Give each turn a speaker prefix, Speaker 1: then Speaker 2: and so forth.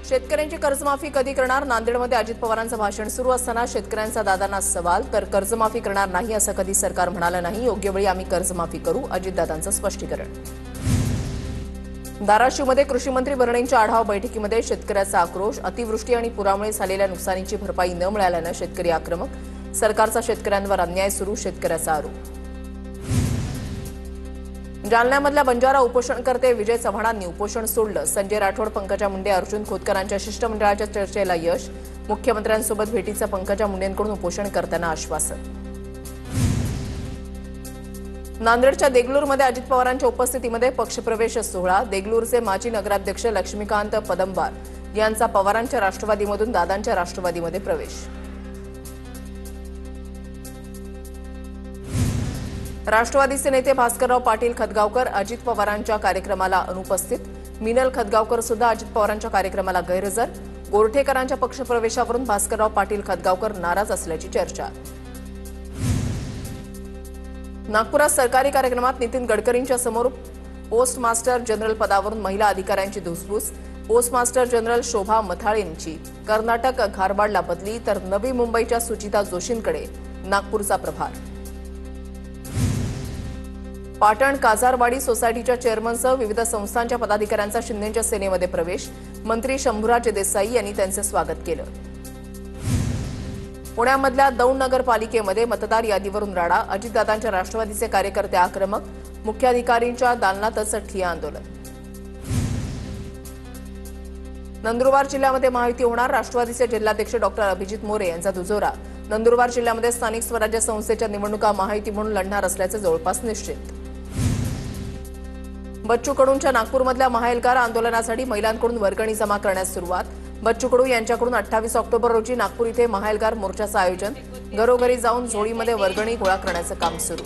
Speaker 1: शेतकऱ्यांची कर्जमाफी कधी करणार? नांदेडमध्ये अजित पवारांचं भाषण सुरू असताना शेतकऱ्यांचा दादांना सवाल, तर कर्जमाफी करणार नाही असं कधी सरकार म्हणालं नाही. योग्य वेळी आम्ही कर्जमाफी करू, अजितदादांचं स्पष्टीकरण. धाराशिवमध्ये कृषी मंत्री भरणेंच्या आढावा बैठकीमध्ये शेतकऱ्याचा आक्रोश. अतिवृष्टी आणि पुरामुळे झालेल्या नुकसानीची भरपाई न मिळाल्यानं शेतकरी आक्रमक. सरकारचा शेतकऱ्यांवर अन्याय सुरू, शेतकऱ्याचा आरोप. जालन्यामधल्या बंजारा उपोषणकर्ते विजय चव्हाणांनी उपोषण सोडलं. संजय राठोड, पंकजा मुंडे, अर्जुन खोतकरांच्या शिष्टमंडळाच्या चर्चेला यश. मुख्यमंत्र्यांसोबत भेटीचं पंकजा मुंडेंकडून उपोषणकर्त्यांना आश्वासन. नांदेडच्या देगलूरमध्ये अजित पवारांच्या उपस्थितीमध्ये पक्षप्रवेश सोहळा. देगलूरचे माजी नगराध्यक्ष लक्ष्मीकांत पदंबार यांचा पवारांच्या राष्ट्रवादीमधून दादांच्या राष्ट्रवादीमध्ये प्रवेश. राष्ट्रवादीचे नेते भास्करराव पाटील खतगावकर अजित पवारांच्या कार्यक्रमाला अनुपस्थित. मिनल खतगावकर सुद्धा अजित पवारांच्या कार्यक्रमाला गैरहजर. गोरठेकरांच्या पक्षप्रवेशावरून भास्करराव पाटील खतगावकर नाराज असल्याची चर्चा. नागपुरात सरकारी कार्यक्रमात नितीन गडकरींच्या समोर पोस्ट मास्टर जनरल पदावरून महिला अधिकाऱ्यांची धुसफूस. पोस्ट मास्टर जनरल शोभा मथाळेंची कर्नाटक घारवाडला बदली, तर नवी मुंबईच्या सुचिता जोशींकडे नागपूरचा प्रभार. पाटण काजारवाडी सोसायटीच्या चेअरमनसह विविध संस्थांच्या पदाधिकाऱ्यांचा शिंदेंच्या सेनेमध्ये प्रवेश. मंत्री शंभूराज देसाई यांनी त्यांचे स्वागत केलं. पुण्यामधल्या दौंड नगरपालिकेमध्ये मतदार यादीवरून राडा. अजितदादांच्या राष्ट्रवादीचे कार्यकर्ते आक्रमक. मुख्याधिकारींच्या दालनातच ठिय्या आंदोलन. नंदुरबार जिल्ह्यामध्ये महायुती होणार. राष्ट्रवादीचे जिल्हाध्यक्ष डॉक्टर अभिजित मोरे यांचा दुजोरा. नंदुरबार जिल्ह्यामध्ये स्थानिक स्वराज्य संस्थेच्या निवडणुका महायुती म्हणून लढणार असल्याचे जवळपास निश्चित. बच्चू कडूंच्या नागपूरमधल्या महाएल्गार आंदोलनासाठी महिलांकडून वर्गणी जमा करण्यास सुरुवात. बच्चू कडू यांच्याकडून 28 ऑक्टोबर रोजी नागपूर इथे महाएल्गार मोर्चाचं आयोजन. घरोघरी जाऊन झोळीमध्ये वर्गणी गोळा करण्याचं काम सुरू.